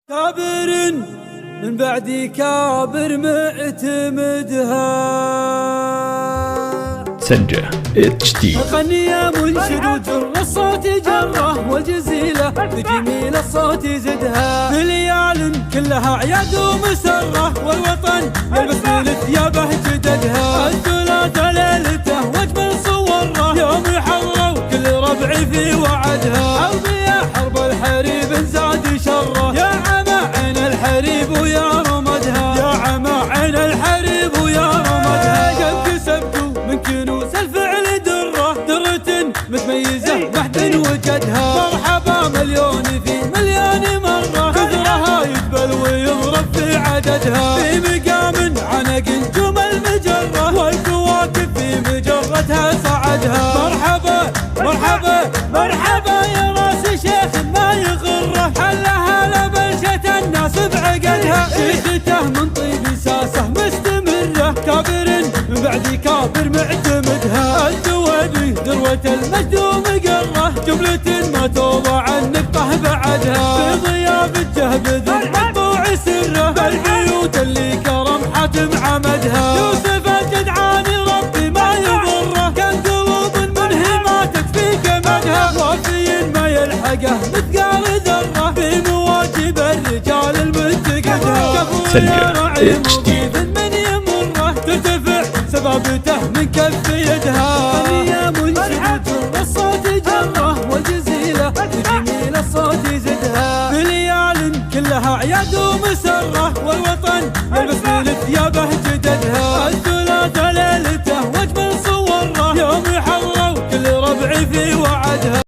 كابر من بعد كابر معتمدها سنجة HD. غني يا منشد وجر الصوت جره والجزيلة بجميل الصوت زدها بليال كلها عياد ومسرة والوطن يلبس بالثيابه جددها الثلاثة ليلته واجمل صوره يوم يحرر كل ربع في وعدها حربي يا حرب الحريب زاد شره يا عمى عين الحريب ويا رمدها يا عمى عين الحريب ويا رمدها قد كسبتوا من كنوز الفعل درة متميزة محد وجدها مرحبا مليون في مليون مرة كثرها يدبل ويضرب في عددها في مقام عنق نجوم المجرة والكواكب في مجرتها صعدها مرحبا مرحبا مرحبا يا راس شيخ ما يغره حلها لبلشة الناس بعقدها شيخته من طيب ساسه مستمرة كابر من بعد كابر معتمدها الدوادي ذروة المجد ومقره جملة ما توضع النقطة بعدها في ضيافته بذل مطبوع سره بالبيوت اللي كرم حاتم عمدها يوسف الجدعاني ربي ما يضره كان قلوب منه ماتت في كمدها وفي ما يلحقه مثقال ذره في مواكب الرجال المنتقدها سنجة HD. من يمره ترتفع سبابته من كف يدها يا منشد الصوت جره والجزيلة بجميل الصوت زدها بليال كلها عياد ومسرة والوطن يلبس بالثيابه جددها الثلاثة ليلته واجمل صوره يوم يحرر كل ربع في وعدها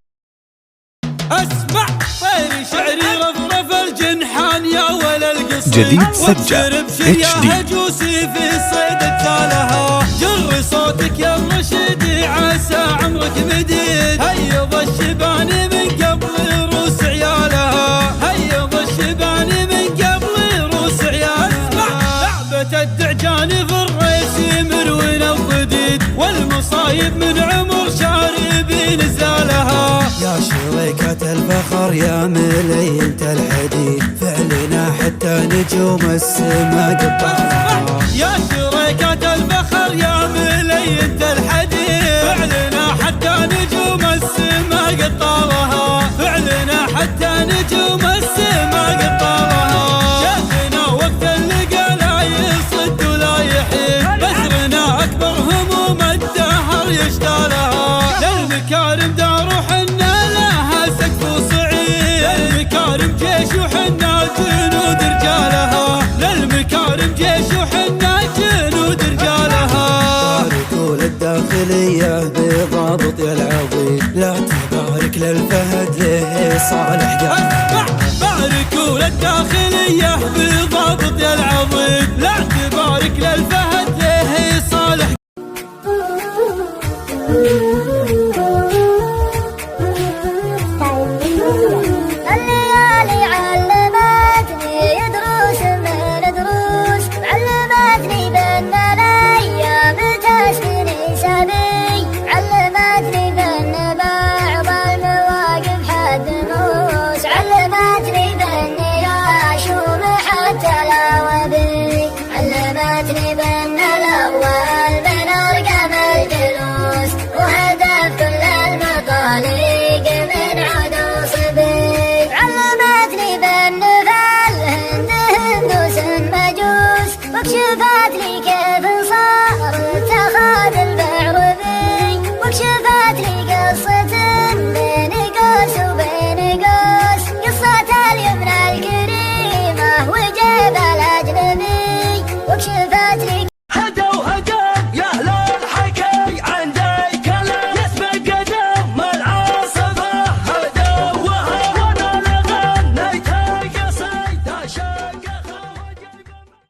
اسمع طير شعري رفرف الجنحان يا ولا القصير جديد سجة HD. هجوسي في الصيد التالها جر صوتك يا الرشيدي عسى عمرك مديد هيض الشبان من قبل روس عيالها هيض الشبان من قبل روس عيالها لعبة الدعجان في الريس مروين الضديد والمصايب من عمر شاربي نزالها يا شريكة الفخر يا ملينة الحديد فعلنا حتى نجوم السما قطعها يا شريكة الفخر يا ملينة الحديد فعلنا حتى نجوم السما قطارها فعلنا حتى نجوم السما قطارها شافنا وقت اللقا لا يصد ولا يحيد بسرنا أكبر هموم الدهر يشتالها للمكارم دار وحنا لها سقف وصعيد للمكارم جيش وحنا جنود رجالها للمكارم جيش وحنا جنود رجالها باركوا للداخلية بضابط يا العظيم لا تبارك للفهد له صالح قلبها باركوا للداخلية بضابط يا العظيم لا تبارك للفهد له صالح